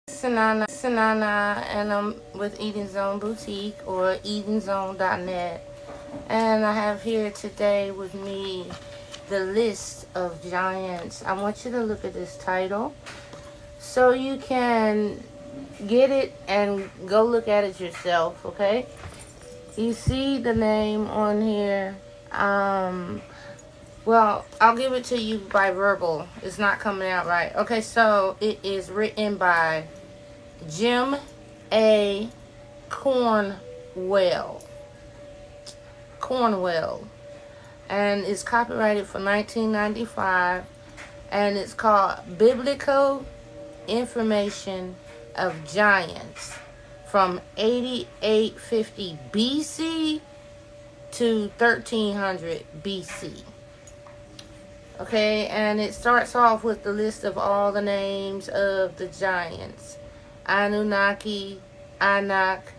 Sanana, and I'm with Eden Zone Boutique or EdenZone.net. And I have here today with me the list of giants. I want you to look at this title so you can get it and go look at it yourself, okay? You see the name on here. Well, I'll give it to you by verbal. It's not coming out right. Okay, so it is written by Jim A. Cornwell. And it's copyrighted for 1995. And it's called Biblical Information of Giants from 8850 BC to 1300 BC. Okay, and it starts off with the list of all the names of the giants. Anunnaki, Anak,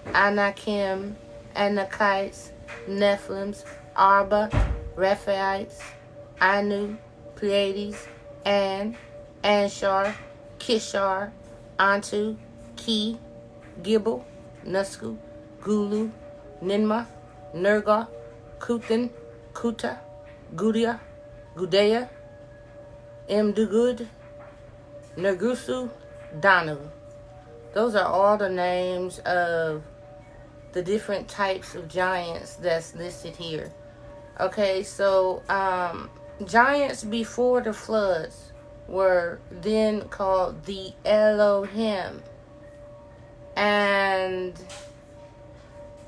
Anakim, Anakites, Nephilims, Arba, Rephaites, Anu, Pleiades, An, Anshar, Kishar, Antu, Ki, Gibel, Nusku, Gulu, Ninma, Nergal, Kuthan, Kuta, Gudia, Gudea, Mdugud, Nergusu, Danu. Those are all the names of the different types of giants that's listed here. Okay, so giants before the floods were then called the Elohim. And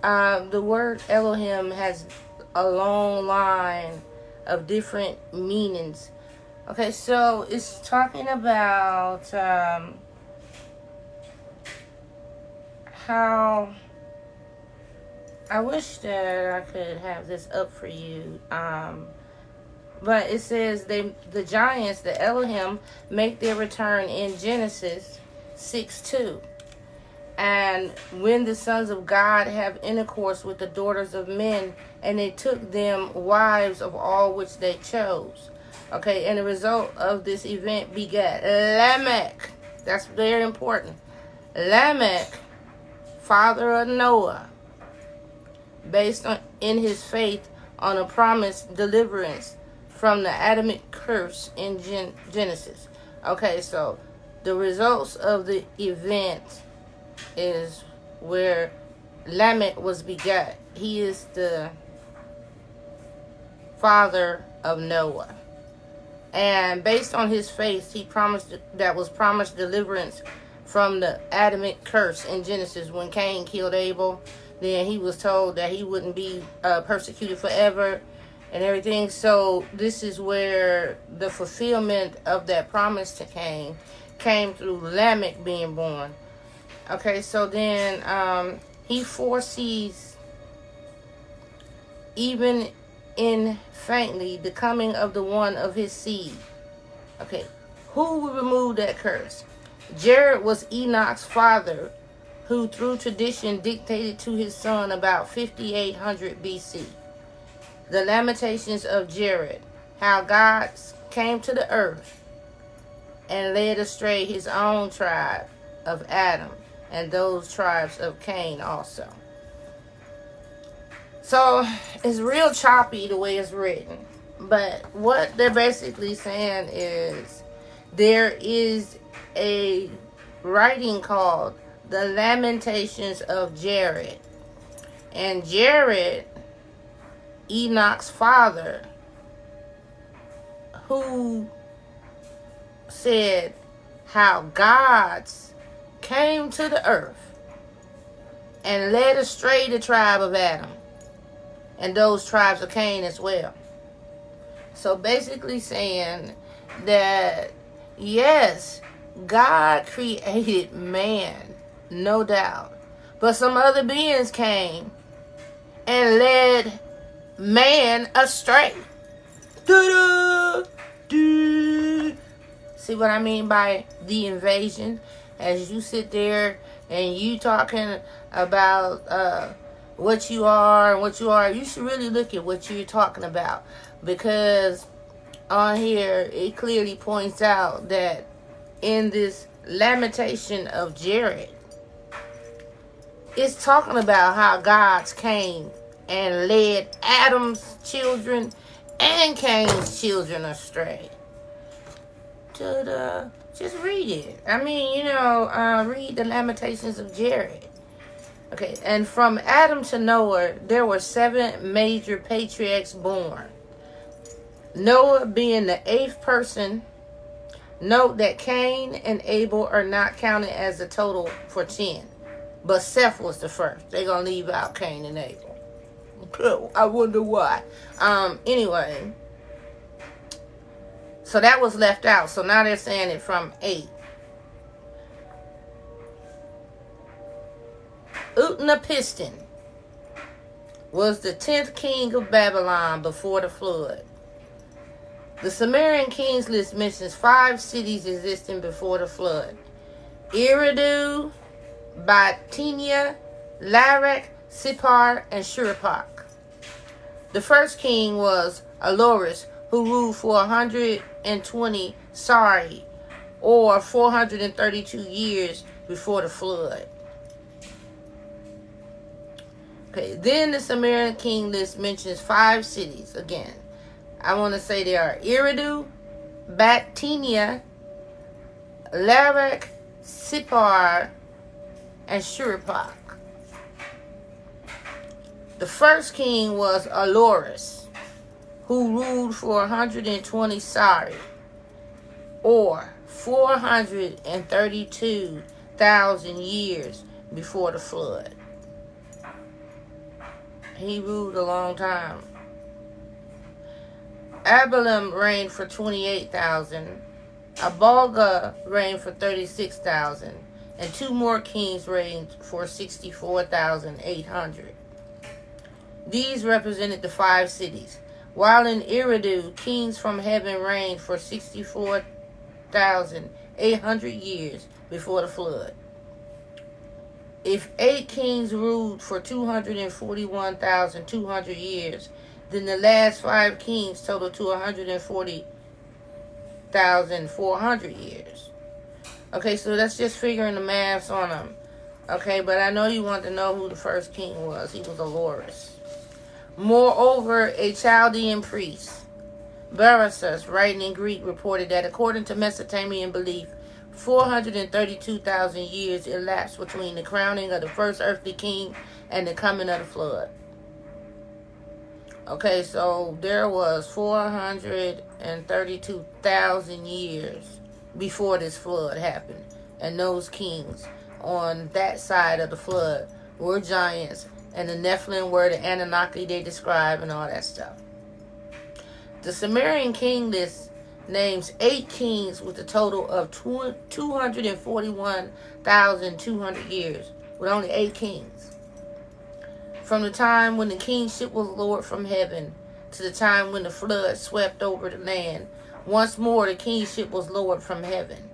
the word Elohim has a long line of different meanings. Okay, so it's talking about how I wish that I could have this up for you, but it says the giants, the Elohim, make their return in Genesis 6:2. And when the sons of God have intercourse with the daughters of men, and they took them wives of all which they chose. Okay, and the result of this event begat Lamech. That's very important. Lamech, father of Noah, based in his faith on a promised deliverance from the Adamic curse in Genesis. Okay, so the results of the event is where Lamech was begat. He is the father of Noah. And based on his faith, he promised deliverance from the Adamic curse in Genesis when Cain killed Abel. Then he was told that he wouldn't be persecuted forever and everything. So this is where the fulfillment of that promise to Cain came through Lamech being born. Okay, so then he foresees, even in faintly, the coming of the one of his seed. Okay, who will remove that curse? Jared was Enoch's father, who through tradition dictated to his son about 5800 BC. The Lamentations of Jared, how God came to the earth and led astray his own tribe of Adam and those tribes of Cain also. So it's real choppy the way it's written. But what they're basically saying is there is a writing called the Lamentations of Jared. And Jared, Enoch's father, who said how God's came to the earth and led astray the tribe of Adam and those tribes of Cain as well. So basically saying that, yes, God created man, no doubt. But some other beings came and led man astray. Da-da! Da! See what I mean by the invasion? As you sit there and you talking about what you are and what you are, you should really look at what you're talking about. Because on here, it clearly points out that in this Lamentation of Jared. It's talking about how God came and led Adam's children and Cain's children astray. Just read it. I mean, read the Lamentations of Jared. Okay, and from Adam to Noah, there were 7 major patriarchs born. Noah being the 8th person. Note that Cain and Abel are not counted as a total for 10. But Seth was the first. They're going to leave out Cain and Abel. I wonder why. Anyway. So that was left out. So now they're saying it from 8. Utnapishtim was the 10th king of Babylon before the flood. The Sumerian kings list mentions 5 cities existing before the flood. Eridu, Batania, Larak, Sippar, and Shurippak. The first king was Aloris, who ruled for 120 Sari, or 432 years before the flood. Okay, then the Sumerian king list mentions 5 cities again. I want to say they are Eridu, Batania, Larak, Sippar, and Shurippak. The first king was Aloris, who ruled for 120 Sari, or 432,000 years before the flood. He ruled a long time. Abilam reigned for 28,000. Abalga reigned for 36,000. And 2 more kings reigned for 64,800. These represented the 5 cities. While in Eridu, kings from heaven reigned for 64,800 years before the flood. If 8 kings ruled for 241,200 years, then the last 5 kings total to 140,400 years. Okay, so that's just figuring the maths on them. Okay, but I know you want to know who the first king was. He was Aloris. Moreover, a Chaldean priest, Berosus, writing in Greek, reported that according to Mesopotamian belief, 432,000 years elapsed between the crowning of the first earthly king and the coming of the flood. Okay, so there was 432,000 years before this flood happened. And those kings on that side of the flood were giants. And the Nephilim were the Anunnaki they describe and all that stuff. The Sumerian king list names 8 kings with a total of 241,200 years, with only 8 kings. From the time when the kingship was lowered from heaven to the time when the flood swept over the land, once more the kingship was lowered from heaven.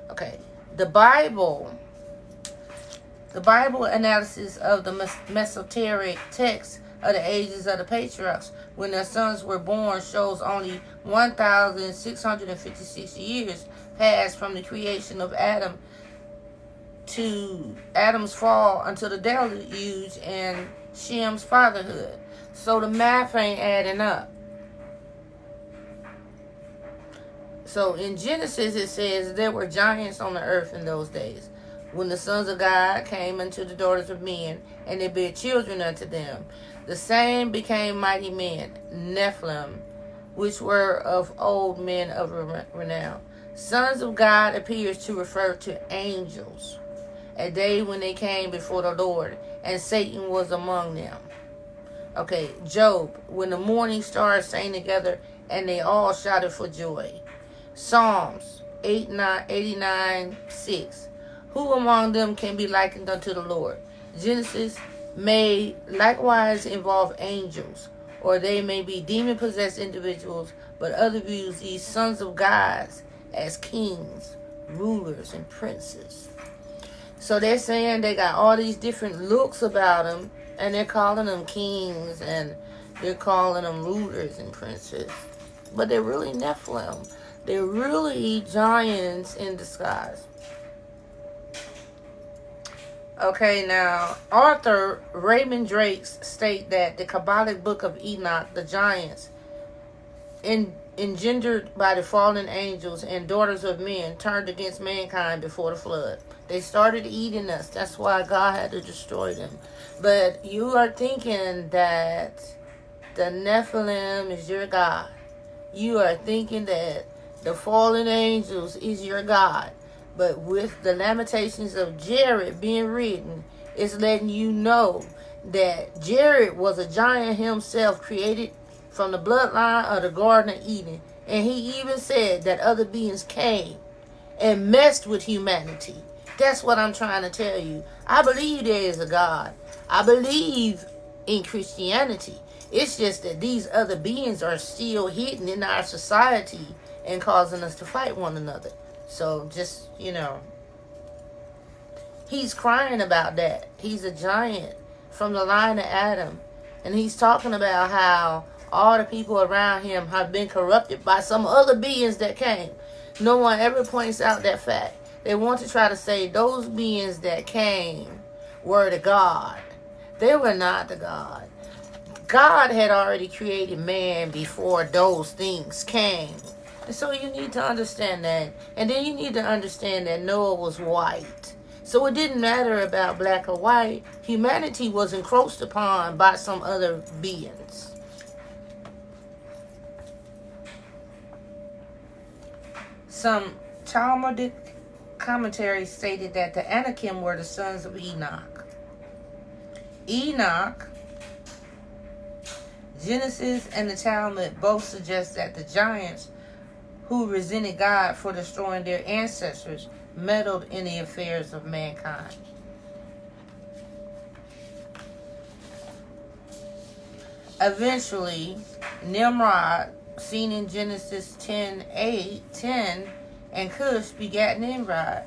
Okay, the Bible analysis of the Masoretic text of the ages of the patriarchs when their sons were born shows only 1,656 years passed from the creation of Adam to Adam's fall until the deluge and Shem's fatherhood. So the math ain't adding up. So in Genesis it says there were giants on the earth in those days, when the sons of God came unto the daughters of men, and they bare children unto them. The same became mighty men, Nephilim, which were of old men of renown. Sons of God appears to refer to angels, a day when they came before the Lord, and Satan was among them. Okay, Job, when the morning stars sang together, and they all shouted for joy. Psalms 89:6. Who among them can be likened unto the Lord? Genesis may likewise involve angels, or they may be demon-possessed individuals, but other views these sons of God as kings, rulers, and princes. So they're saying they got all these different looks about them, and they're calling them kings, and they're calling them rulers and princes. But they're really Nephilim. They're really giants in disguise. Okay, now, author Raymond Drakes state that the Kabbalic Book of Enoch, the giants, engendered by the fallen angels and daughters of men, turned against mankind before the flood. They started eating us. That's why God had to destroy them. But you are thinking that the Nephilim is your God. You are thinking that the fallen angels is your God. But with the Lamentations of Jared being written, it's letting you know that Jared was a giant himself, created from the bloodline of the Garden of Eden. And he even said that other beings came and messed with humanity. That's what I'm trying to tell you. I believe there is a God. I believe in Christianity. It's just that these other beings are still hidden in our society and causing us to fight one another. So just, he's crying about that. He's a giant from the line of Adam. And he's talking about how all the people around him have been corrupted by some other beings that came. No one ever points out that fact. They want to try to say those beings that came were the God. They were not the God. God had already created man before those things came. And so you need to understand that. And then you need to understand that Noah was white. So it didn't matter about black or white. Humanity was encroached upon by some other beings. Some Talmudic commentaries stated that the Anakim were the sons of Enoch. Enoch, Genesis, and the Talmud both suggest that the giants who resented God for destroying their ancestors meddled in the affairs of mankind. Eventually, Nimrod, seen in Genesis 10, and Cush begat Nimrod.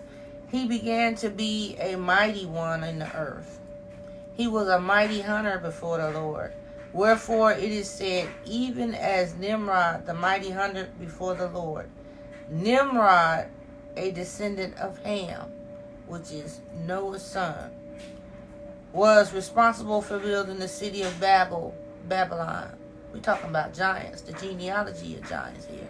He began to be a mighty one in the earth. He was a mighty hunter before the Lord. Wherefore it is said, even as Nimrod, the mighty hunter before the Lord. Nimrod, a descendant of Ham, which is Noah's son, was responsible for building the city of Babylon. We're talking about giants, the genealogy of giants here.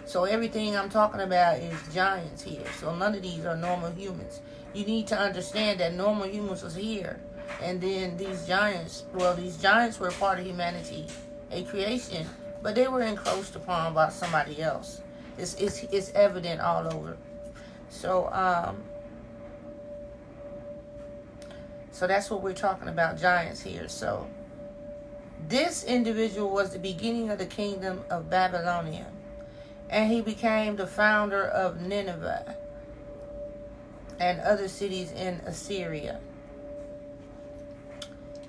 So everything I'm talking about is giants here. So none of these are normal humans. You need to understand that normal humans was here. And then these giants were part of humanity, a creation, but they were encroached upon by somebody else. It's evident all over. So that's what we're talking about, giants here. So this individual was the beginning of the kingdom of Babylonia, and he became the founder of Nineveh and other cities in Assyria.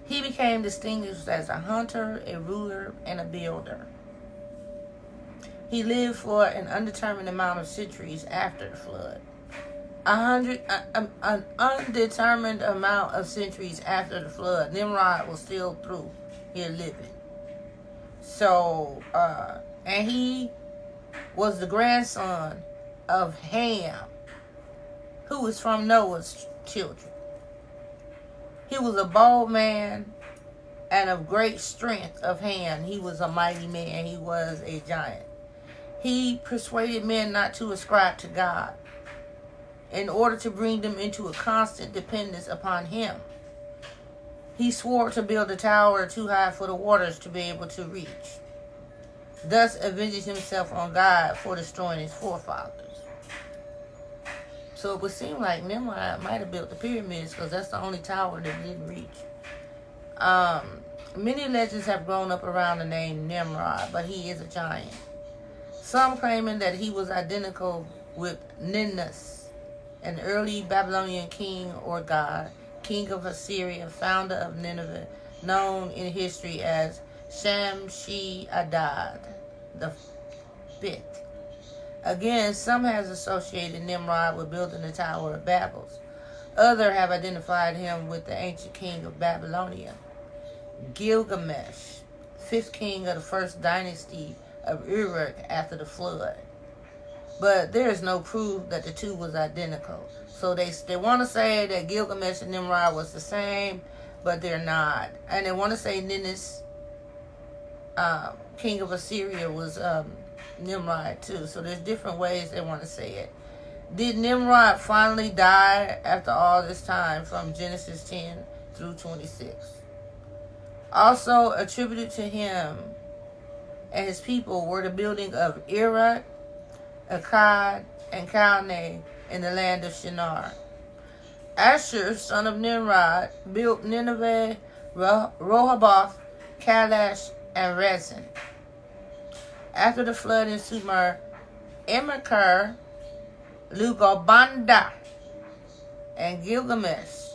He became distinguished as a hunter, a ruler, and a builder. He lived for an undetermined amount of centuries after the flood. An undetermined amount of centuries after the flood. Nimrod was still through here living. So, and he was the grandson of Ham, who was from Noah's children. He was a bold man and of great strength of hand. He was a mighty man. He was a giant. He persuaded men not to ascribe to God in order to bring them into a constant dependence upon him. He swore to build a tower too high for the waters to be able to reach, thus avenging himself on God for destroying his forefathers. So it would seem like Nimrod might have built the pyramids because that's the only tower that didn't reach. Many legends have grown up around the name Nimrod, but he is a giant. Some claiming that he was identical with Ninus, an early Babylonian king or god, king of Assyria, founder of Nineveh, known in history as Shamshi-Adad the Fifth. Again, some has associated Nimrod with building the Tower of Babel. Others have identified him with the ancient king of Babylonia, Gilgamesh, fifth king of the first dynasty of Uruk after the flood. but there is no proof that the two was identical. So they want to say that Gilgamesh and Nimrod was the same, but they're not. And they want to say Ninus, king of Assyria, was Nimrod too. So there's different ways they want to say it. Did Nimrod finally die after all this time from Genesis 10 through 26? Also attributed to him and his people were the building of Erech, Akkad, and Calneh in the land of Shinar. Ashur, son of Nimrod, built Nineveh, Rehoboth, Kalash, and Rezin. After the flood in Sumer, Emakar, Lugobanda, and Gilgamesh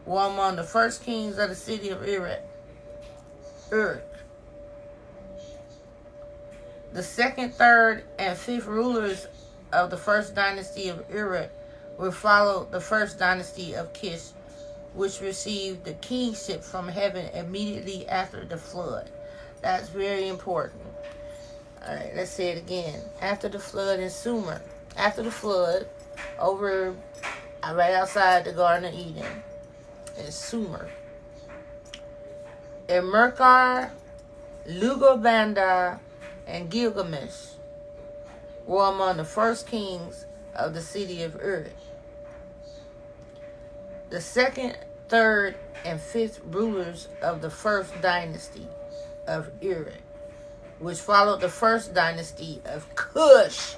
were among the first kings of the city of Erech. The second, third, and fifth rulers of the first dynasty of Erech will follow the first dynasty of Kish, which received the kingship from heaven immediately after the flood. That's very important. All right, let's say it again. After the flood in Sumer, after the flood, over right outside the Garden of Eden, in Sumer, Emerkar, Lugobanda, and Gilgamesh were among the first kings of the city of Erech. The second, third, and fifth rulers of the first dynasty of Erech, which followed the first dynasty of Cush,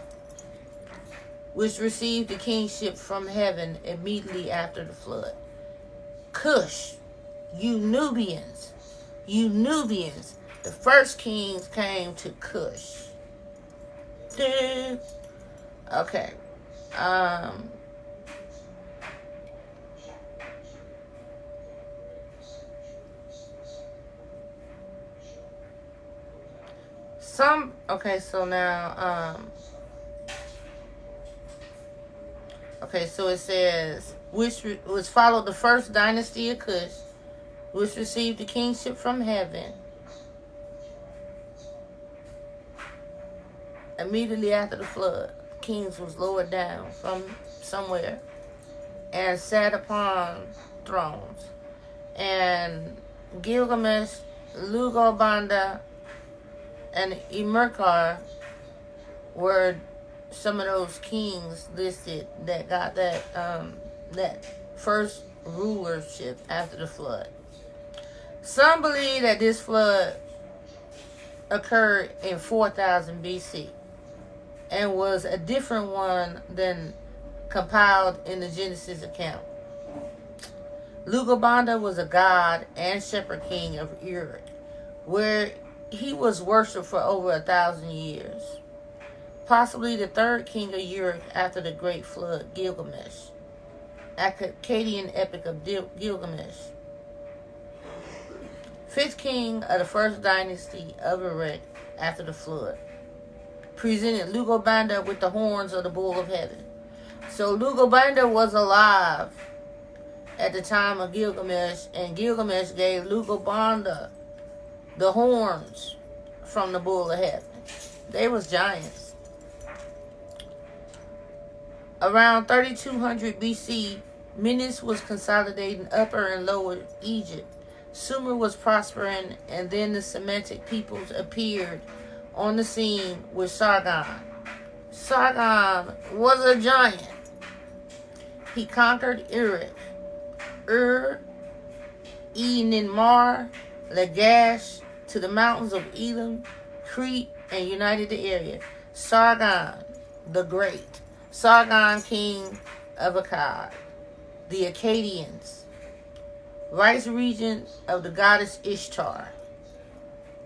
which received the kingship from heaven immediately after the flood. Cush, you Nubians, the first kings came to Cush. Okay. So now, so it says, which followed the first dynasty of Cush, which received the kingship from heaven immediately after the flood. Kings was lowered down from somewhere and sat upon thrones. And Gilgamesh, Lugobanda, and Emerkar were some of those kings listed that got that first rulership after the flood. Some believe that this flood occurred in 4000 BC and was a different one than compiled in the Genesis account. Lugobanda was a god and shepherd king of Erech, where he was worshipped for over 1,000 years. Possibly the third king of Erech after the great flood, Gilgamesh. Akkadian epic of Gilgamesh. Fifth king of the first dynasty of Erech after the flood. Presented Lugobanda with the horns of the bull of heaven. So Lugobanda was alive at the time of Gilgamesh, and Gilgamesh gave Lugobanda the horns from the bull of heaven. They was giants. Around 3200 BC, Menes was consolidating Upper and Lower Egypt. Sumer was prospering, and then the Semitic peoples appeared on the scene with Sargon. Sargon was a giant. He conquered Erech, Ninmar, Lagash, to the mountains of Elam, Crete, and united the area. Sargon the Great. Sargon, king of Akkad. The Akkadians. Rice region of the goddess Ishtar.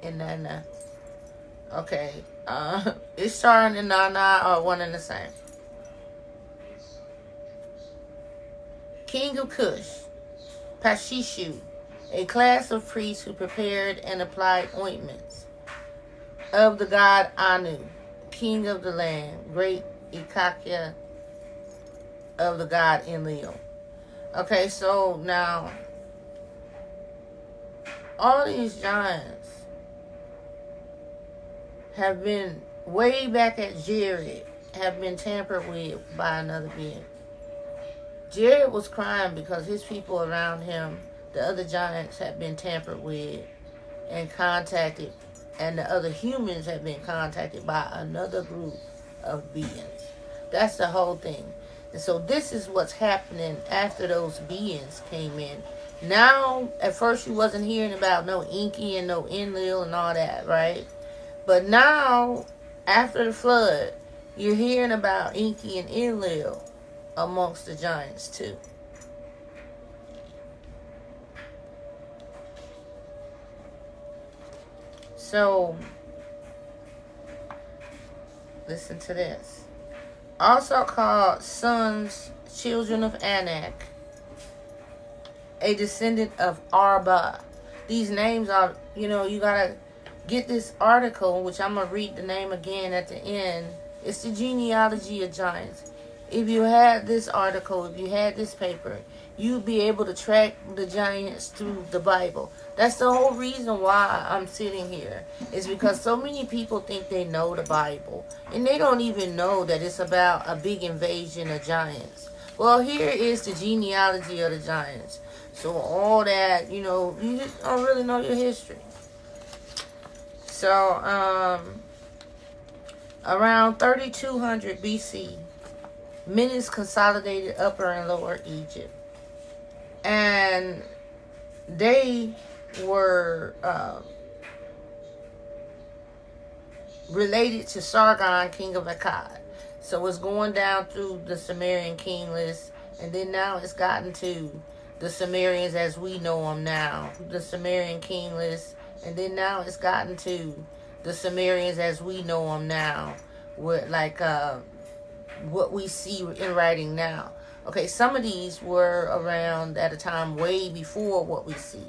In Nana. Okay. Ishtar and Nana are one and the same. King of Cush. Pashishu. A class of priests who prepared and applied ointments. Of the god Anu. King of the land. Great Ikakia of the god Enlil. Okay, so now all these giants have been way back at Jared have been tampered with by another being. Jared was crying because his people around him, the other giants, had been tampered with and contacted, and the other humans have been contacted by another group of beings. That's the whole thing. And so this is what's happening after those beings came in. Now, at first you wasn't hearing about no Enki and no Enlil and all that, right? But now, after the flood, you're hearing about Enki and Enlil amongst the giants too. So, listen to this. Also called sons, children of Anak, a descendant of Arba. These names are, you gotta get this article, which I'm gonna read the name again at the end. It's the genealogy of giants. If you had this article, if you had this paper, you'd be able to track the giants through the Bible. That's the whole reason why I'm sitting here. Is because so many people think they know the Bible. And they don't even know that it's about a big invasion of giants. Well, here is the genealogy of the giants. So all that, you just don't really know your history. So, around 3200 BC, Menes consolidated Upper and Lower Egypt. And they were related to Sargon, king of Akkad. So it's going down through the Sumerian king list. And then now it's gotten to the Sumerians as we know them now. The Sumerian king list. And then now it's gotten to the Sumerians as we know them now. With what we see in writing now. Okay, some of these were around at a time way before what we see.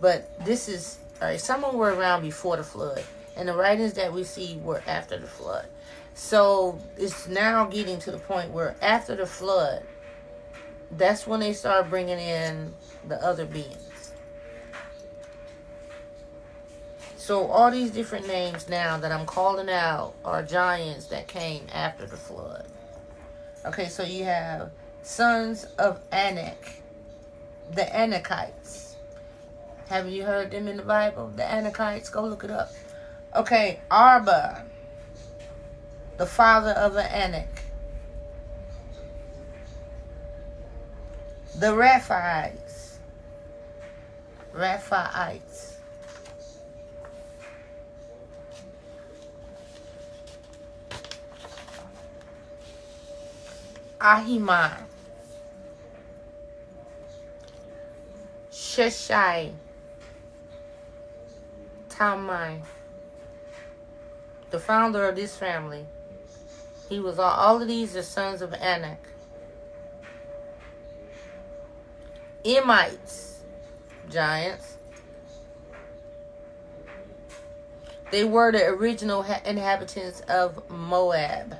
But this is, alright, some of them were around before the flood. And the writings that we see were after the flood. So it's now getting to the point where after the flood, that's when they start bringing in the other beings. So all these different names now that I'm calling out are giants that came after the flood. Okay, so you have sons of Anak, the Anakites. Have you heard them in the Bible? The Anakites, go look it up. Okay, Arba, the father of the Anak. The Raphaites. Ahiman, Sheshai, Talmai, the founder of this family. He was all of these are sons of Anak. Emites, giants. They were the original inhabitants of Moab.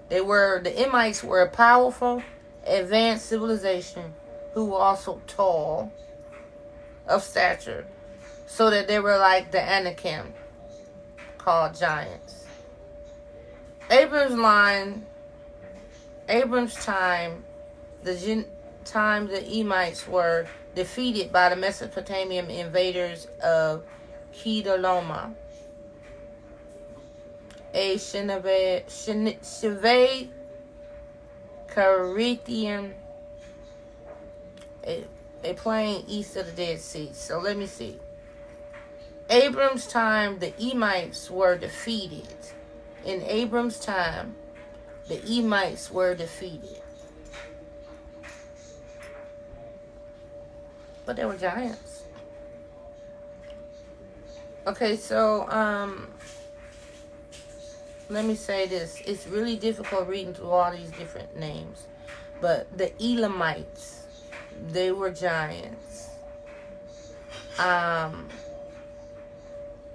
The Emites were a powerful, advanced civilization who were also tall of stature, so that they were like the Anakim, called giants. Abram's time, the Emites were defeated by the Mesopotamian invaders of Kedorlaomer, a Shivate Carithian, a plain east of the Dead Sea. So let me see. Abram's time, the Emites were defeated. In Abram's time, the Emites were defeated. But they were giants. Okay, so, let me say this. It's really difficult reading through all these different names. But the Elamites, they were giants.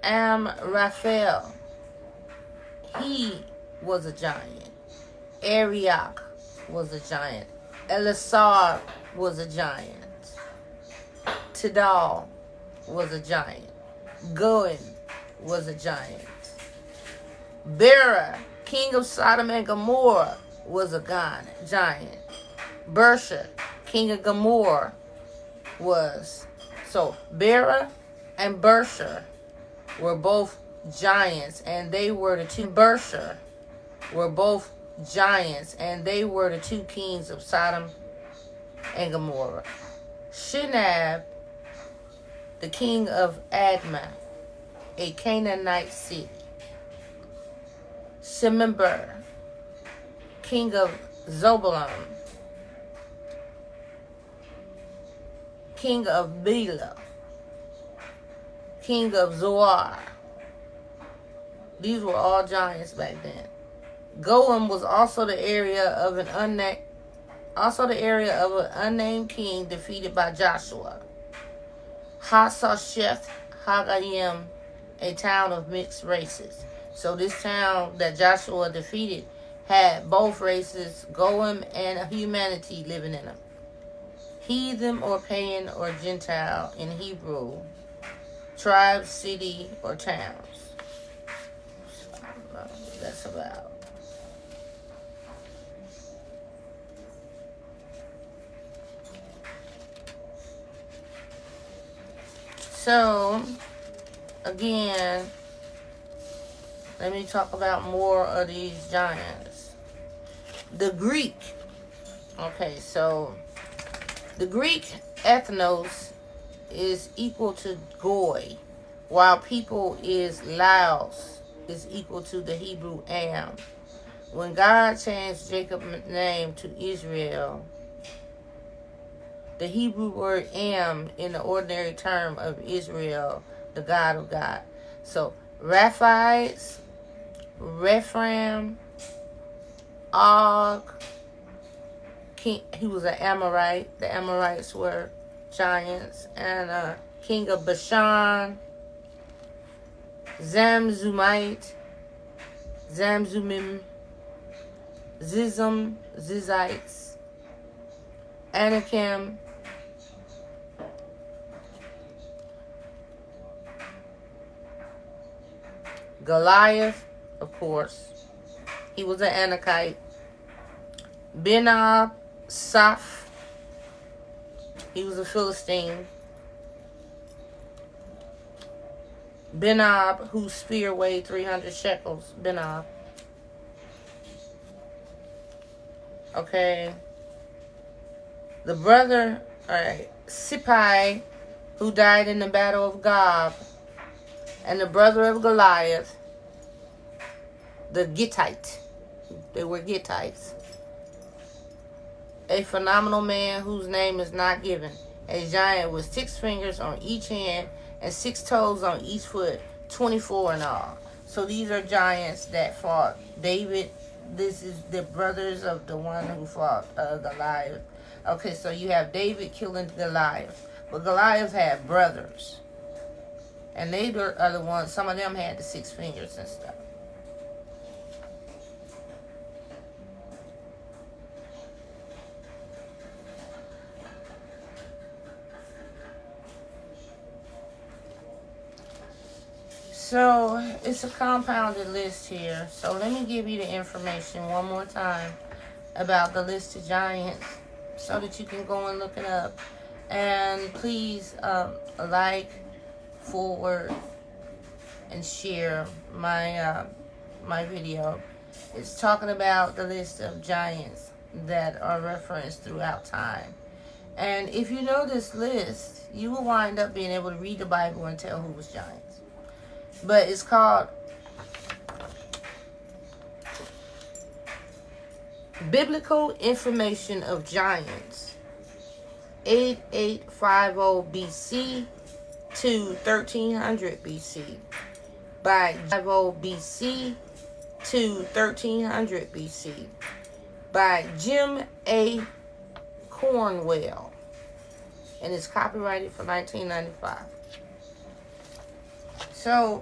Amraphel, he was a giant. Arioch was a giant. Elisar was a giant. Tidal was a giant. Goen was a giant. Bera, king of Sodom and Gomorrah, was a giant. Bersha, king of Gomorrah, was. So Bera and Bersha were both giants, and they were the two. Bersha were both giants, and they were the two kings of Sodom and Gomorrah. Shinab, the king of Admah, a Canaanite city. Shemember, king of Zebulun, king of Bela, king of Zoar. These were all giants back then. Goim was also the area of an unnamed king defeated by Joshua. Hasasheth Hagayim, a town of mixed races. So this town that Joshua defeated had both races, Goim and humanity, living in them. Heathen or pagan or Gentile in Hebrew, tribe, city, or towns. I don't know what that's about. So, again, let me talk about more of these giants. The Greek. Okay, so the Greek ethnos is equal to Goy, while people is Laos is equal to the Hebrew Am. When God changed Jacob's name to Israel, the Hebrew word Am in the ordinary term of Israel, the God of God. So Raphaites, Rephaim, Og, he was an Amorite. The Amorites were giants. And king of Bashan, Zamzumite, Zamzumim, Zizites, Anakim, Goliath, of course. He was an Anakite. Benab, Saf. He was a Philistine. Benab, whose spear weighed 300 shekels. Benab. Okay. The brother, alright, Sippai, who died in the battle of Gob. And the brother of Goliath, the Gittite. They were Gittites. A phenomenal man whose name is not given. A giant with 6 fingers on each hand and 6 toes on each foot. 24 in all. So these are giants that fought David. This is the brothers of the one who fought Goliath. Okay, so you have David killing Goliath. But Goliath had brothers. And they are the ones, some of them had the 6 fingers and stuff. So, it's a compounded list here. So, let me give you the information one more time about the list of giants so that you can go and look it up. And please like, forward, and share my my video. It's talking about the list of giants that are referenced throughout time. And if you know this list, you will wind up being able to read the Bible and tell who was giants. But it's called Biblical Information of Giants, 8850 BC to 1300 BC by 50 BC to 1300 BC by Jim A. Cornwell, and it's copyrighted for 1995. So